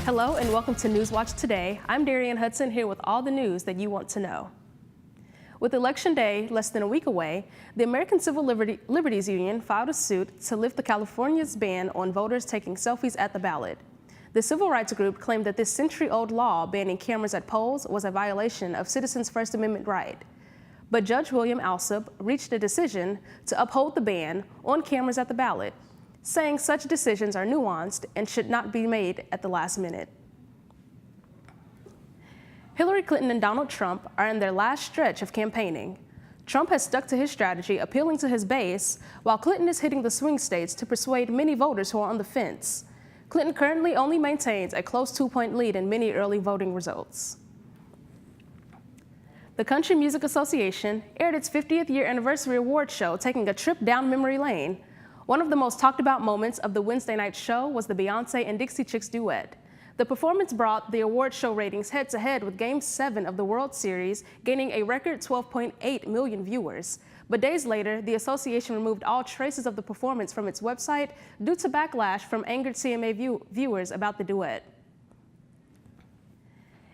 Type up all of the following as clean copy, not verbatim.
Hello and welcome to Newswatch Today. I'm Darianne Hudson here with all the news that you want to know. With Election Day less than a week away, the American Civil Liberties Union filed a suit to lift the California's ban on voters taking selfies at the ballot. The civil rights group claimed that this century-old law banning cameras at polls was a violation of citizens' First Amendment right. But Judge William Alsup reached a decision to uphold the ban on cameras at the ballot, saying such decisions are nuanced and should not be made at the last minute. Hillary Clinton and Donald Trump are in their last stretch of campaigning. Trump has stuck to his strategy, appealing to his base, while Clinton is hitting the swing states to persuade many voters who are on the fence. Clinton currently only maintains a close 2-point lead in many early voting results. The Country Music Association aired its 50th year anniversary award show, taking a trip down memory lane. One of the most talked about moments of the Wednesday night show was the Beyonce and Dixie Chicks duet. The performance brought the award show ratings head to head with Game 7 of the World Series, gaining a record 12.8 million viewers. But days later, the association removed all traces of the performance from its website due to backlash from angered CMA viewers about the duet.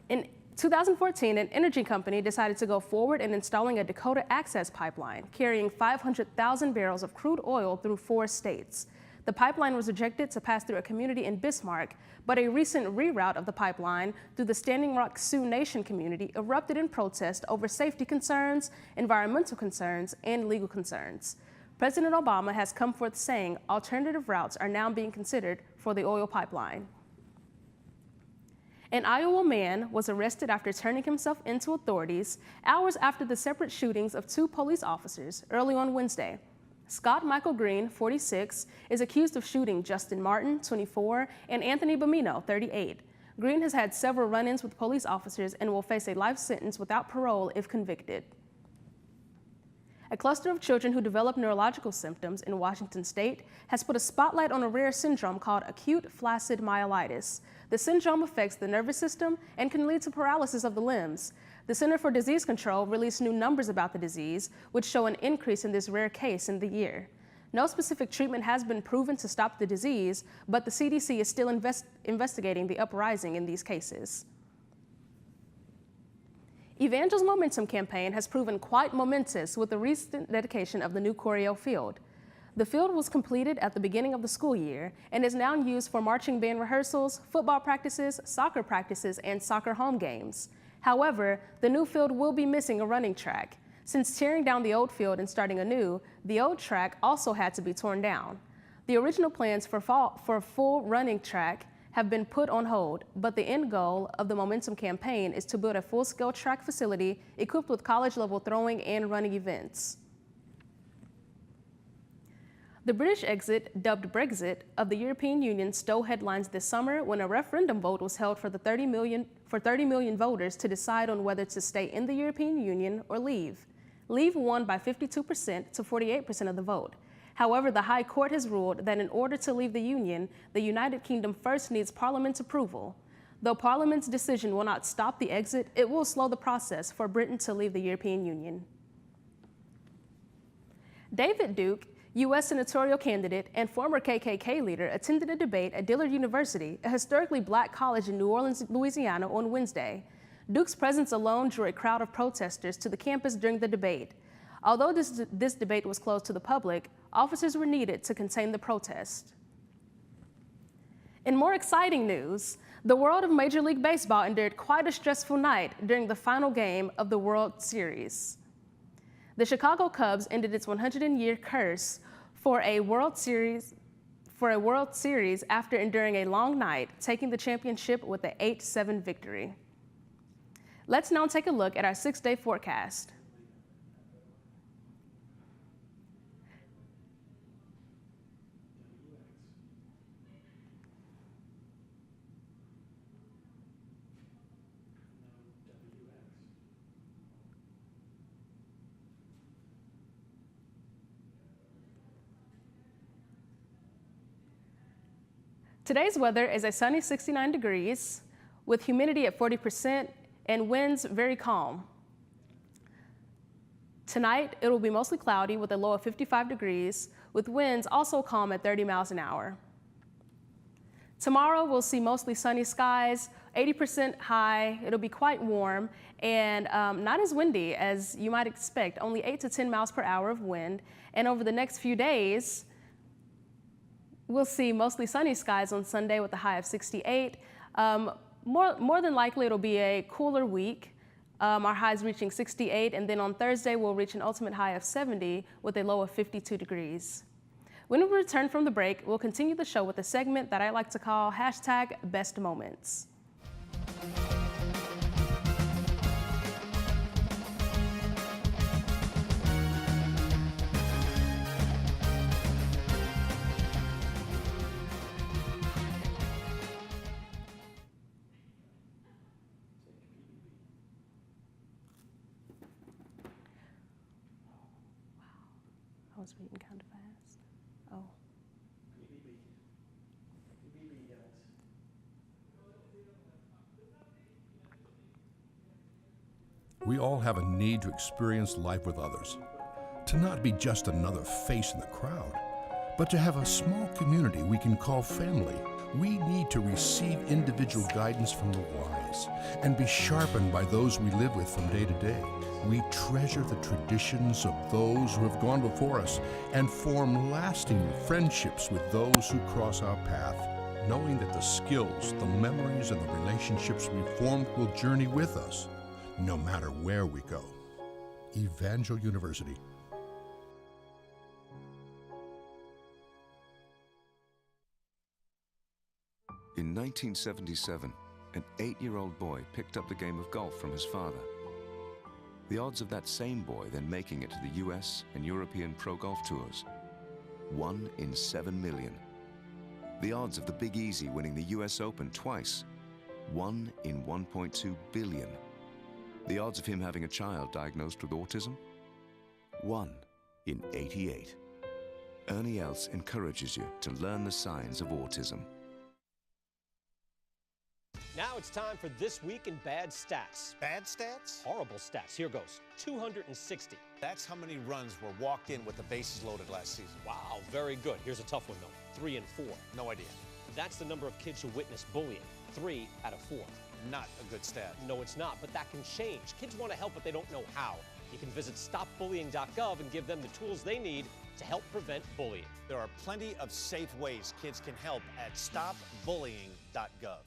In 2014, an energy company decided to go forward in installing a Dakota Access pipeline, carrying 500,000 barrels of crude oil through 4 states. The pipeline was rejected to pass through a community in Bismarck, but a recent reroute of the pipeline through the Standing Rock Sioux Nation community erupted in protest over safety concerns, environmental concerns, and legal concerns. President Obama has come forth saying alternative routes are now being considered for the oil pipeline. An Iowa man was arrested after turning himself into authorities hours after the separate shootings of 2 police officers early on Wednesday. Scott Michael Green, 46, is accused of shooting Justin Martin, 24, and Anthony Bamino, 38. Green has had several run-ins with police officers and will face a life sentence without parole if convicted. A cluster of children who develop neurological symptoms in Washington state has put a spotlight on a rare syndrome called acute flaccid myelitis. The syndrome affects the nervous system and can lead to paralysis of the limbs. The Center for Disease Control released new numbers about the disease, which show an increase in this rare case in the year. No specific treatment has been proven to stop the disease, but the CDC is still investigating the uprising in these cases. Evangel's Momentum campaign has proven quite momentous with the recent dedication of the new Coryell Field. The field was completed at the beginning of the school year and is now used for marching band rehearsals, football practices, and soccer home games. However, the new field will be missing a running track. Since tearing down the old field and starting anew, the old track also had to be torn down. The original plans for a full running track have been put on hold, but the end goal of the Momentum campaign is to build a full-scale track facility equipped with college-level throwing and running events. The British exit, dubbed Brexit, of the European Union stole headlines this summer when a referendum vote was held for 30 million voters to decide on whether to stay in the European Union or leave. Leave won by 52% to 48% of the vote. However, the High Court has ruled that in order to leave the Union, the United Kingdom first needs Parliament's approval. Though Parliament's decision will not stop the exit, it will slow the process for Britain to leave the European Union. David Duke, U.S. senatorial candidate and former KKK leader, attended a debate at Dillard University, a historically black college in New Orleans, Louisiana, on Wednesday. Duke's presence alone drew a crowd of protesters to the campus during the debate. Although this debate was closed to the public, officers were needed to contain the protest. In more exciting news, the world of Major League Baseball endured quite a stressful night during the final game of the World Series. The Chicago Cubs ended its 100-year curse for a World Series after enduring a long night, taking the championship with an 8-7 victory. Let's now take a look at our 6-day forecast. Today's weather is a sunny 69 degrees with humidity at 40% and winds very calm. Tonight, it will be mostly cloudy with a low of 55 degrees with winds also calm at 30 miles an hour. Tomorrow, we'll see mostly sunny skies, 80% high. It'll be quite warm and not as windy as you might expect, only 8 to 10 miles per hour of wind. And over the next few days, we'll see mostly sunny skies on Sunday with a high of 68. More than likely, it'll be a cooler week. Our highs reaching 68, and then on Thursday, we'll reach an ultimate high of 70 with a low of 52 degrees. When we return from the break, we'll continue the show with a segment that I like to call #BestMoments. I was reading kind of fast. Oh. We all have a need to experience life with others, to not be just another face in the crowd, but to have a small community we can call family. We need to receive individual guidance from the wise and be sharpened by those we live with from day to day. We treasure the traditions of those who have gone before us and form lasting friendships with those who cross our path, knowing that the skills, the memories, and the relationships we formed will journey with us, no matter where we go. Evangel University. In 1977, an 8-year-old boy picked up the game of golf from his father. The odds of that same boy then making it to the US and European Pro Golf Tours, 1 in 7 million. The odds of the Big Easy winning the US Open twice, 1 in 1.2 billion. The odds of him having a child diagnosed with autism, 1 in 88. Ernie Els encourages you to learn the signs of autism. Now it's time for This Week in Bad Stats. Bad stats? Horrible stats. Here goes. 260. That's how many runs were walked in with the bases loaded last season. Wow, very good. Here's a tough one, though. 3 and 4. No idea. That's the number of kids who witnessed bullying. 3 out of 4. Not a good stat. No, it's not, but that can change. Kids want to help, but they don't know how. You can visit stopbullying.gov and give them the tools they need to help prevent bullying. There are plenty of safe ways kids can help at stopbullying.gov.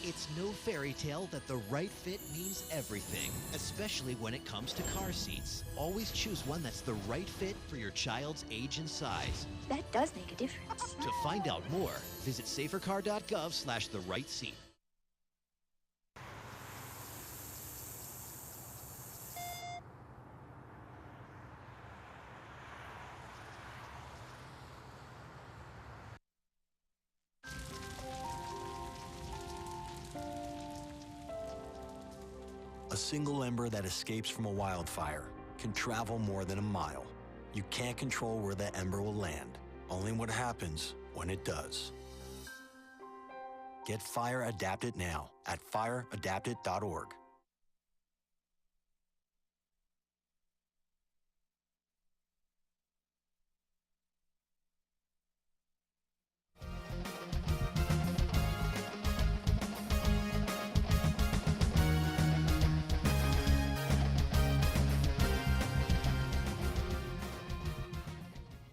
It's no fairy tale that the right fit means everything, especially when it comes to car seats. Always choose one that's the right fit for your child's age and size. That does make a difference. To find out more, visit safercar.gov/the-right-seat. A single ember that escapes from a wildfire can travel more than a mile. You can't control where that ember will land, only what happens when it does. Get Fire Adapted now at fireadapted.org.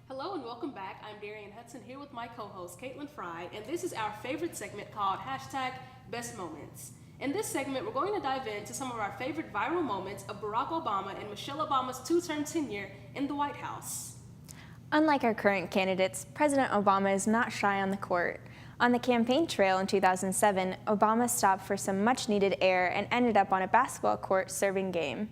Hello and welcome back. I'm Darianne Hudson here with my co-host Caitlin Fry, and this is our favorite segment called #BestMoments. In this segment, we're going to dive into some of our favorite viral moments of Barack Obama and Michelle Obama's 2-term tenure in the White House. Unlike our current candidates, President Obama is not shy on the court. On the campaign trail in 2007, Obama stopped for some much-needed air and ended up on a basketball court serving game.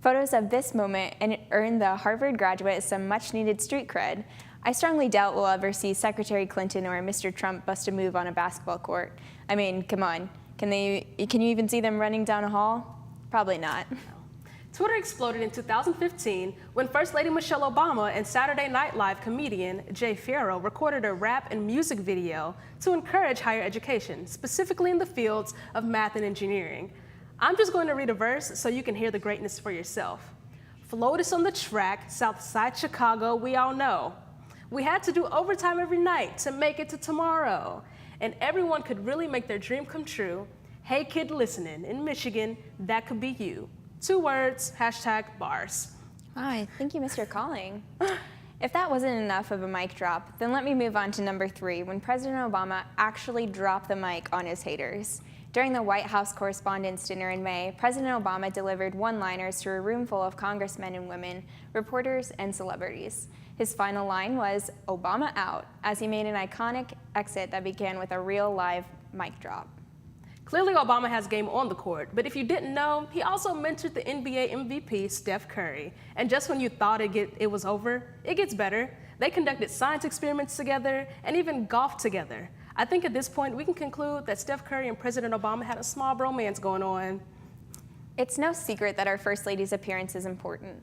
Photos of this moment earned the Harvard graduate some much-needed street cred. I strongly doubt we'll ever see Secretary Clinton or Mr. Trump bust a move on a basketball court. I mean, come on. Can you even see them running down a hall? Probably not. Twitter exploded in 2015 when First Lady Michelle Obama and Saturday Night Live comedian Jay Farrow recorded a rap and music video to encourage higher education, specifically in the fields of math and engineering. I'm just going to read a verse so you can hear the greatness for yourself. Flotus on the track, Southside Chicago, we all know. We had to do overtime every night to make it to tomorrow. And everyone could really make their dream come true. Hey kid listening, in Michigan, that could be you. 2 words, #bars. Wow, I think you missed your calling. If that wasn't enough of a mic drop, then let me move on to number 3, when President Obama actually dropped the mic on his haters. During the White House Correspondents' Dinner in May, President Obama delivered one-liners to a room full of congressmen and women, reporters, and celebrities. His final line was, "Obama out," as he made an iconic exit that began with a real live mic drop. Clearly, Obama has game on the court, but if you didn't know, he also mentored the NBA MVP, Steph Curry. And just when you thought it was over, it gets better. They conducted science experiments together and even golfed together. I think at this point, we can conclude that Steph Curry and President Obama had a small bromance going on. It's no secret that our First Lady's appearance is important.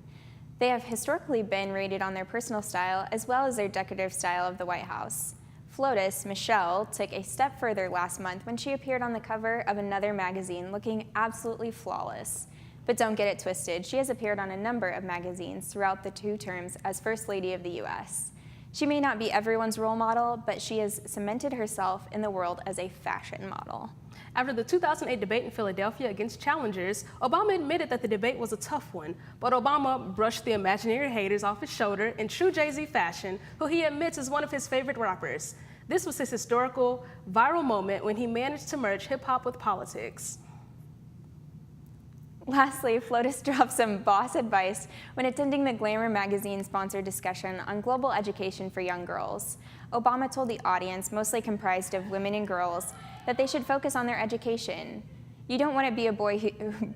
They have historically been rated on their personal style as well as their decorative style of the White House. FLOTUS, Michelle, took a step further last month when she appeared on the cover of another magazine looking absolutely flawless. But don't get it twisted, she has appeared on a number of magazines throughout the 2 terms as First Lady of the U.S. She may not be everyone's role model, but she has cemented herself in the world as a fashion model. After the 2008 debate in Philadelphia against challengers, Obama admitted that the debate was a tough one, but Obama brushed the imaginary haters off his shoulder in true Jay-Z fashion, who he admits is one of his favorite rappers. This was his historical, viral moment when he managed to merge hip-hop with politics. Lastly, FLOTUS dropped some boss advice when attending the Glamour magazine-sponsored discussion on global education for young girls. Obama told the audience, mostly comprised of women and girls, that they should focus on their education. You don't want to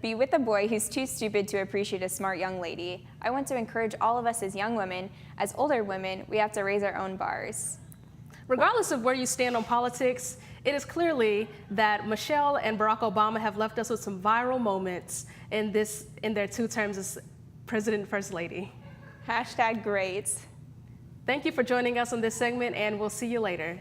be with a boy who's too stupid to appreciate a smart young lady. I want to encourage all of us as young women, as older women, we have to raise our own bars. Regardless of where you stand on politics, it is clearly that Michelle and Barack Obama have left us with some viral moments in their 2 terms as President and First Lady. #great. Thank you for joining us on this segment, and we'll see you later.